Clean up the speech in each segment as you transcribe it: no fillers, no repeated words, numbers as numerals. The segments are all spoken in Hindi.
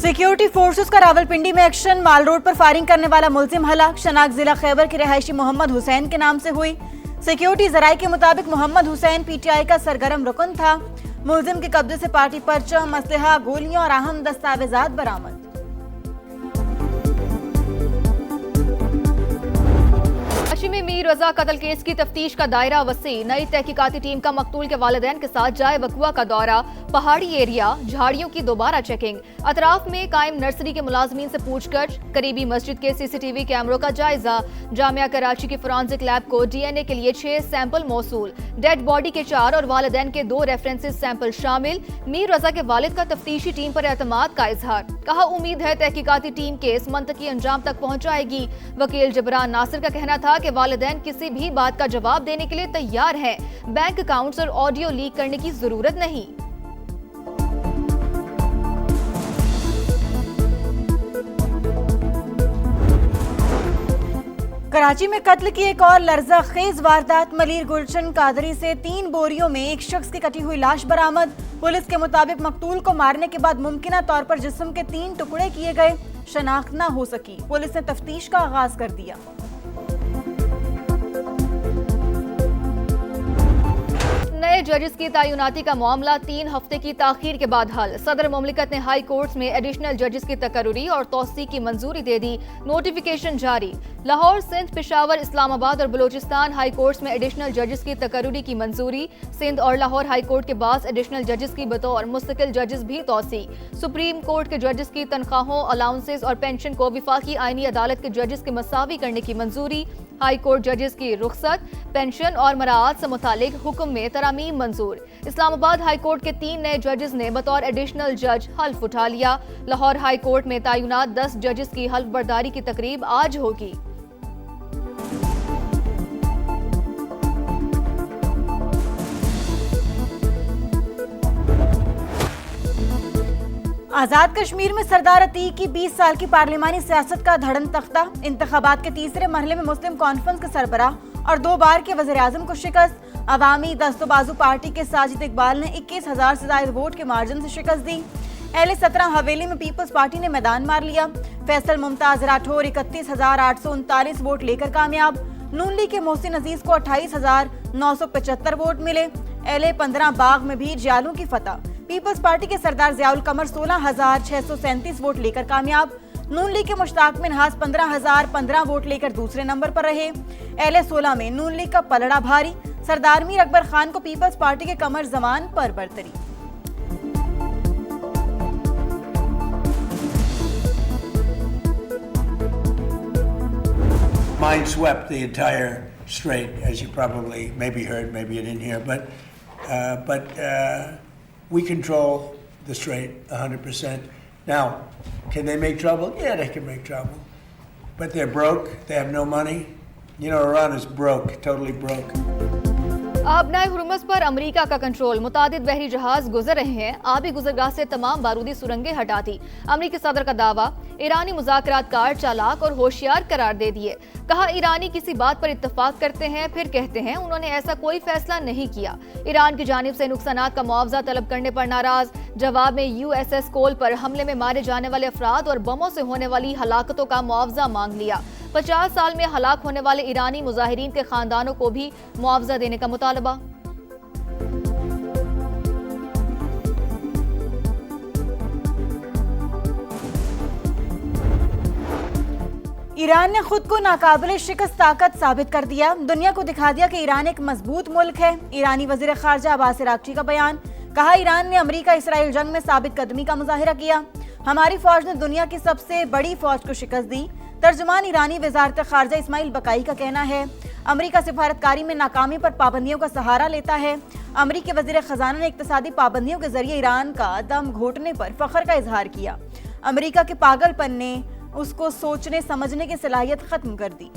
सिक्योरिटी फोर्सेस का रावलपिंडी में एक्शन। माल रोड पर फायरिंग करने वाला मुलजिम हलाक। शनाख्त जिला खैबर के रहायशी मोहम्मद हुसैन के नाम से हुई। सिक्योरिटी जराये के मुताबिक मोहम्मद हुसैन पीटीआई का सरगर्म रुकन था। मुलजिम के कब्जे से पार्टी परचम, असलहा, गोलियां और अहम दस्तावेजात बरामद। कराची में मीर रजा कत्ल केस की तफ्तीश का दायरा वसी। नई तहकीकाती टीम का मकतूल के वालिदैन के साथ जाए वकुआ का दौरा। पहाड़ी एरिया, झाड़ियों की दोबारा चेकिंग। अतराफ में कायम नर्सरी के मुलाजमीन से पूछताछ। करीबी मस्जिद के सीसीटीवी कैमरों का जायजा। जामिया कराची के फोरेंसिक लैब को डीएनए के लिए 6 सैंपल मौसूल। डेड बॉडी के 4 और वालिदैन के 2 रेफरेंसेस सैंपल शामिल। मीर रजा के वालिद का तफ्तीशी टीम पर एतमाद का इजहार। कहा, उम्मीद है तहकीकाती टीम केस मंतकी अंजाम तक पहुंचाएगी। वकील जबरान नासिर का कहना था कि वालिदैन किसी भी बात का जवाब देने के लिए तैयार हैं। बैंक अकाउंट्स और ऑडियो लीक करने की जरूरत नहीं। कराची में कत्ल की एक और लर्जा खेज वारदात। मलीर गुलशन कादरी से 3 बोरियों में एक शख्स की कटी हुई लाश बरामद। पुलिस के मुताबिक मकतूल को मारने के बाद मुमकिना तौर पर जिस्म के 3 टुकड़े किए गए। शनाख्त न हो सकी। पुलिस ने तफ्तीश का आगाज कर दिया। नए जजेस की तैनाती का मामला 3 हफ्ते की ताखीर के बाद हल। सदर मुमलिकत ने हाई कोर्ट्स में एडिशनल जजेस की तकर्री और तौसी की मंजूरी दे दी। नोटिफिकेशन जारी। लाहौर, सिंध, पेशावर, इस्लामाबाद और बलोचिस्तान हाई कोर्ट्स में एडिशनल जजेस की तकर्री की मंजूरी। सिंध और लाहौर हाई कोर्ट के बाद एडिशनल जजेस की बतौर मुस्तकिल जजेस भी तौसी। सुप्रीम कोर्ट के जजेस की तनख्वाहों, अलाउंसेस और पेंशन को विफाकी आईनी अदालत के जजेस के मसावी करने की मंजूरी। हाई कोर्ट जजेस की रुखसत, पेंशन और मराआत से मुतालिक हुक्म में तरामीम मंजूर। इस्लामाबाद हाई कोर्ट के 3 नए जजेस ने बतौर एडिशनल जज हल्फ उठा लिया। लाहौर हाई कोर्ट में तैनात 10 जजेस की हल्फ बर्दारी की तकरीब आज होगी। आजाद कश्मीर में सरदार अतीक की 20 साल की पार्लिमानी सियासत का धड़न तख्ता। इंतखाबात के तीसरे मरहले में मुस्लिम कॉन्फ्रेंस के सरबराह और 2 बार के वज़ीर आज़म को शिकस्त। अवामी दस्तोबाजू पार्टी के साजिद इकबाल ने 21,000 से ज्यादा वोट के मार्जिन से शिकस्त दी। अहले 17 हवेली में पीपल्स पार्टी ने मैदान मार लिया। फैसल मुमताज राठौर 31,839 वोट लेकर कामयाब। नून लीग के मोहसिन अजीज को 28,975 वोट मिले। अहले 15 बाग में भी जियालों की फतह। पीपल्स पार्टी के सरदार जियाउल कमर 16,637 वोट लेकर कामयाब। नून लीग के मुश्ताक मिन्हास 15,015 वोट लेकर दूसरे नंबर पर रहे। अहले 16 में नून लीग का पलड़ा भारी। सरदार मीर अकबर खान को पीपल्स पार्टी के कमर जमान पर बरतरी। Mine swept the entire strait, as you probably maybe heard, maybe you didn't hear, but we control the strait 100%. Now, can they make trouble? Yeah, they can make trouble. But they're broke. They have no money. You know, Iran is broke, totally broke. आबनाए Hormuz पर अमेरिका का कंट्रोल। मुतादिद बहरी जहाज गुजर रहे हैं। आबी गुजरगाह से तमाम बारूदी सुरंगें हटा दी। अमेरिकी सदर का दावा, ईरानी मुज़ाकरातकार चालाक और होशियार करार दे दिए। कहा, ईरानी किसी बात पर इत्तफाक करते हैं फिर कहते हैं उन्होंने ऐसा कोई फैसला नहीं किया। ईरान की जानिब से नुकसानात का मुआवजा तलब करने पर नाराज। जवाब में यूएसएस कोल पर हमले में मारे जाने वाले अफराद और बमों से होने वाली हलाकतों का मुआवजा मांग लिया। 50 साल में हलाक होने वाले ईरानी मुजाहिरीन के खानदानों को भी मुआवजा देने का मुतालबा। ईरान ने खुद को नाकाबिले शिकस्त ताकत साबित कर दिया। दुनिया को दिखा दिया कि ईरान एक मजबूत मुल्क है। ईरानी वजीर खारजा अब्बास अरागची का बयान। कहा, ईरान ने अमेरिका इसराइल जंग में साबित कदमी का मुजाहिरा किया। हमारी फौज ने दुनिया की सबसे बड़ी फौज को शिकस्त दी। तर्जुमान ईरानी वजारत खारजा इस्माइल बकाई का कहना है, अमेरिका सिफारतकारी में नाकामी पर पाबंदियों का सहारा लेता है। अमेरिकी वजीर खजाना ने इक्तसादी पाबंदियों के जरिए ईरान का दम घोटने पर फख्र का इजहार किया। अमेरिका के पागलपन ने उसको सोचने समझने की सलाहियत खत्म कर दी।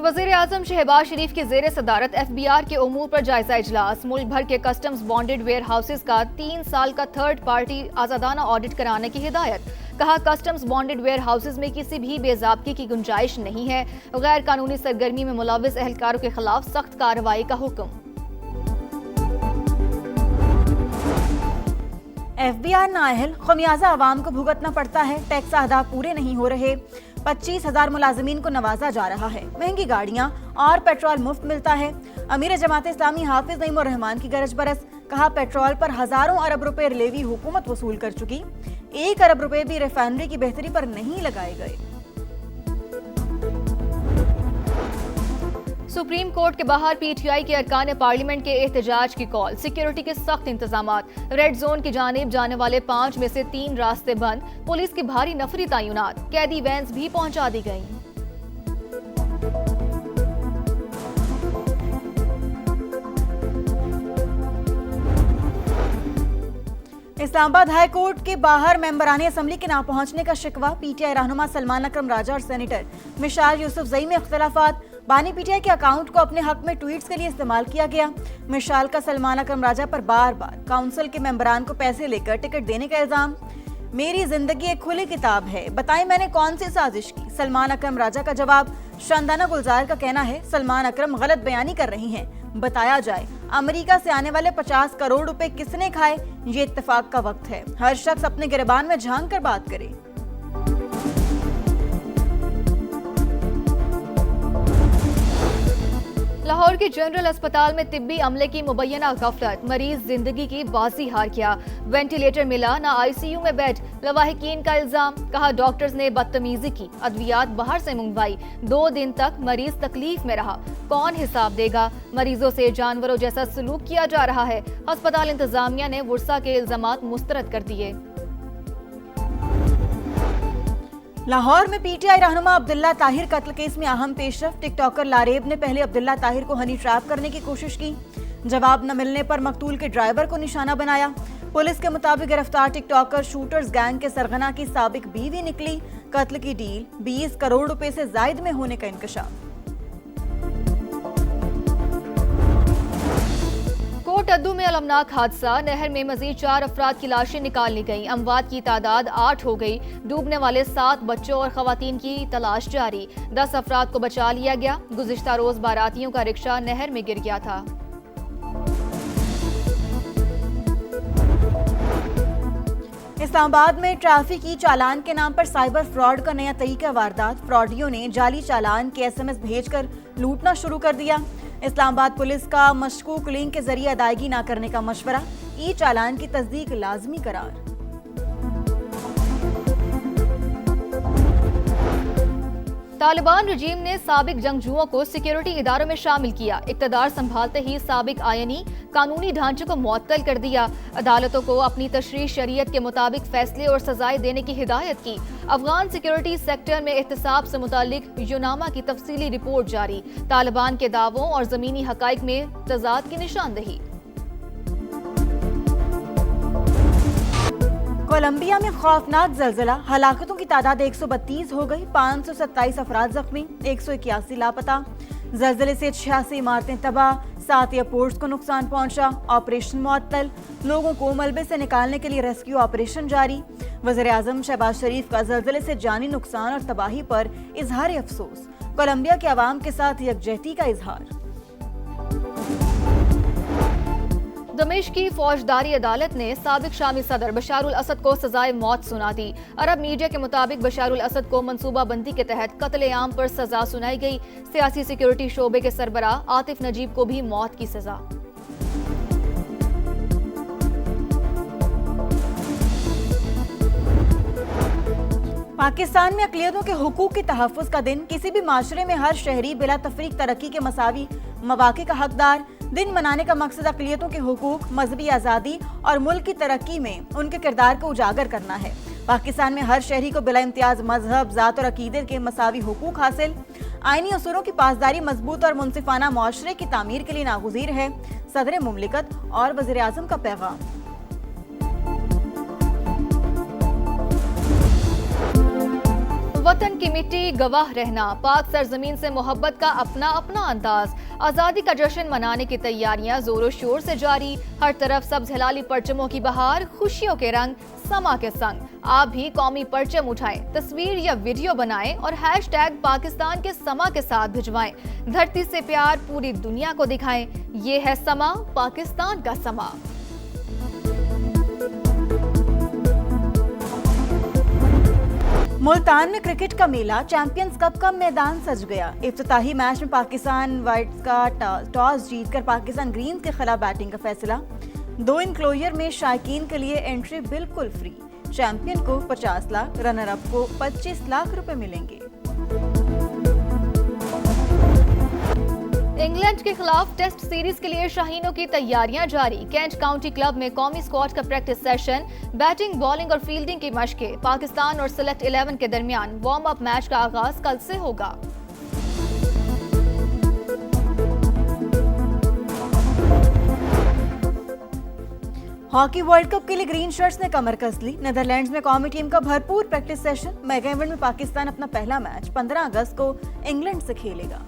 वज़ीर आज़म शहबाज शरीफ की ज़ेर सदारत FBI के उमूर पर जायजा इजलास। मुल्क भर के कस्टम्स बॉन्डेड वेयर हाउसेज का 3 साल का थर्ड पार्टी आज़ादाना ऑडिट कराने की हिदायत। कहा कस्टम्स बॉन्डेड वेयर हाउसेज में किसी भी बेज़ाब्ती की गुंजाइश नहीं है। गैर कानूनी सरगर्मी में मुलव्विस एहलकारों के खिलाफ सख्त कार्रवाई का हुक्म। FBI नाअहल खमियाजा आवाम को भुगतना पड़ता है। टैक्स अहदाफ पूरे नहीं हो रहे। 25,000 मुलाजिमीन को नवाजा जा रहा है। महंगी गाड़ियां और पेट्रोल मुफ्त मिलता है। अमीर जमात इस्लामी हाफिज नईमुर रहमान की गरज बरस। कहा पेट्रोल पर हजारों अरब रुपए लेवी हुकूमत वसूल कर चुकी। 1 अरब रुपए भी रिफाइनरी की बेहतरी पर नहीं लगाए गए। सुप्रीम कोर्ट के बाहर पीटीआई के अरकान पार्लियामेंट के एहतजाज की कॉल। सिक्योरिटी के सख्त इंतजामात। रेड जोन की जानिब जाने वाले 5 में से 3 रास्ते बंद। पुलिस की भारी नफरी तैनात। कैदी वैन्स भी पहुंचा दी गईं। इस्लामाबाद हाई कोर्ट के बाहर मेंबरान असम्बली के ना पहुंचने का शिकवा। पीटीआई रहनुमा सलमान अकरम राजा और सेनेटर मिशाल यूसुफजई में इख्तलाफात। बानी पीटीआई के अकाउंट को अपने हक में ट्वीट्स के लिए इस्तेमाल किया गया। मिशाल का सलमान अकरम राजा पर बार बार काउंसिल के मेंबरान को पैसे लेकर टिकट देने का इल्जाम। मेरी जिंदगी एक खुली किताब है, बताएं मैंने कौन सी साजिश की। सलमान अकरम राजा का जवाब। शानदाना गुलजार का कहना है सलमान अकरम गलत बयानी कर रही हैं, बताया जाए अमेरिका से आने वाले 50 करोड़ रुपए किसने खाए। ये इत्तेफाक का वक्त है, हर शख्स अपने गिरबान में झांक कर बात करे। लाहौर के जनरल अस्पताल में तिब्बी अमले की मुबैना गफलत। मरीज जिंदगी की बाजी हार गया। वेंटिलेटर मिला ना आईसीयू में बेड। लवाहिकीन का इल्जाम। कहा डॉक्टर्स ने बदतमीजी की, अद्वियात बाहर से मंगवाई। 2 दिन तक मरीज तकलीफ में रहा। कौन हिसाब देगा। मरीजों से जानवरों जैसा सलूक किया जा रहा है। अस्पताल इंतजामिया ने वुर्सा के इल्जामात मुस्तरद कर दिए। लाहौर में पीटीआई रहनुमा अब्दुल्ला ताहिर कत्ल केस में अहम पेशरफ। टिकटॉकर लारेब ने पहले अब्दुल्ला ताहिर को हनी ट्रैप करने की कोशिश की। जवाब न मिलने पर मकतूल के ड्राइवर को निशाना बनाया। पुलिस के मुताबिक गिरफ्तार टिकटॉकर शूटर्स गैंग के सरगना की साबिक बीवी निकली। कत्ल की डील 20 करोड़ रुपए से जायद में होने का इंकशाफ। कोटअद्दू में अलमनाक हादसा। नहर में मजीद 4 अफराद की लाशें निकाल ली गईं। अमवात की तादाद 8 हो गई। डूबने वाले 7 बच्चों और खवातीन की तलाश जारी। 10 अफराद को बचा लिया गया। गुज़िश्ता रोज बारातियों का रिक्शा नहर में गिर गया था। इस्लामाबाद में ट्रैफिक की चालान के नाम पर साइबर फ्रॉड का नया तरीका। वारदात। फ्रॉडियों ने जाली चालान के SMS भेजकर लूटना शुरू कर दिया। इस्लामाबाद पुलिस का मशकूक लिंक के जरिए अदायगी न करने का मशवरा। ई चालान की तस्दीक लाजमी करार। तालिबान रजीम ने साबिक जंगजुओं को सिक्योरिटी इदारों में शामिल किया। इक़्तिदार संभालते ही साबिक आयनी कानूनी ढांचे को मुअत्तल कर दिया। अदालतों को अपनी तशरीह शरीयत के मुताबिक फैसले और सजाएं देने की हिदायत की। अफगान सिक्योरिटी सेक्टर में एहतसाब से मुतालिक यूनामा की तफसीली रिपोर्ट जारी। तालिबान के दावों और जमीनी हकाइक में तजाद की निशानदही। कोलंबिया में खौफनाक जलजिला। हलाकतों की तादाद 132 हो गई। 527 अफराद जख्मी, 181 लापता। जलजिले से 86 इमारतें तबाह, 7 एयरपोर्ट्स को नुकसान पहुंचा। ऑपरेशन मुअत्तल। लोगों को मलबे से निकालने के लिए रेस्क्यू ऑपरेशन जारी। वज़ीर-ए-आज़म शहबाज शरीफ का जलजिले से जानी नुकसान और तबाही पर इजहार अफसोस। कोलंबिया के अवाम के साथ यकजहती का इजहार। दमिश्क की फौजदारी अदालत ने साबिक शामी सदर बशारुल असद को सजाए मौत सुना दी। अरब मीडिया के मुताबिक बशारुल असद को मंसूबाबंदी के तहत कत्ले-आम पर सजा सुनाई गई। सियासी सिक्योरिटी शोबे के सरबराह आतिफ नजीब को भी मौत की सजा। पाकिस्तान में अक़लियतों के हुकूक के तहफ़्फ़ुज़ का दिन। किसी भी माशरे में हर शहरी बिला तफरीक तरक्की के मसावी मौक़े का हकदार। दिन मनाने का मकसद अक़लियतों के हुकूक, मजहबी आज़ादी और मुल्क की तरक्की में उनके किरदार को उजागर करना है। पाकिस्तान में हर शहरी को बिला इम्तियाज़ मजहब, ज़ात और अक़ीदे के मसावी हुकूक हासिल। आइनी उसूलों की पासदारी मजबूत और मुनसिफाना मुआशरे की तामीर के लिए नागुज़ीर है। सदर मुमलिकत और वज़ीर-ए-आज़म का पैगाम। वतन की मिट्टी गवाह रहना, पाक सरजमीन से मोहब्बत का अपना अपना अंदाज। आज़ादी का जश्न मनाने की तैयारियां जोरों शोर से जारी। हर तरफ सब्ज हिलाली परचमों की बहार, खुशियों के रंग समा के संग। आप भी कौमी परचम उठाएं, तस्वीर या वीडियो बनाएं और हैशटैग पाकिस्तान के समा के साथ भिजवाएं। धरती से प्यार पूरी दुनिया को दिखाएं। ये है समा, पाकिस्तान का समा। मुल्तान में क्रिकेट का मेला, चैंपियंस कप का मैदान सज गया। इफ्तिताही मैच में पाकिस्तान वाइट्स का टॉस जीतकर पाकिस्तान ग्रीन्स के खिलाफ बैटिंग का फैसला। 2 इनक्लोजर में शायकीन के लिए एंट्री बिल्कुल फ्री। चैंपियन को 50 लाख, रनर अप को 25 लाख रुपए मिलेंगे। इंग्लैंड के खिलाफ टेस्ट सीरीज के लिए शाहीनों की तैयारियां जारी। कैंट काउंटी क्लब में कौमी स्क्वाड का प्रैक्टिस सेशन, बैटिंग, बॉलिंग और फील्डिंग की मशकें। पाकिस्तान और सिलेक्ट 11 के दरमियान वार्म अप मैच का आगाज कल से होगा। हॉकी वर्ल्ड कप के लिए ग्रीन शर्ट्स ने कमर कस ली। नीदरलैंड्स में कौमी टीम का भरपूर प्रैक्टिस सेशन। मेगा इवेंट में पाकिस्तान अपना पहला मैच 15 अगस्त को इंग्लैंड से खेलेगा।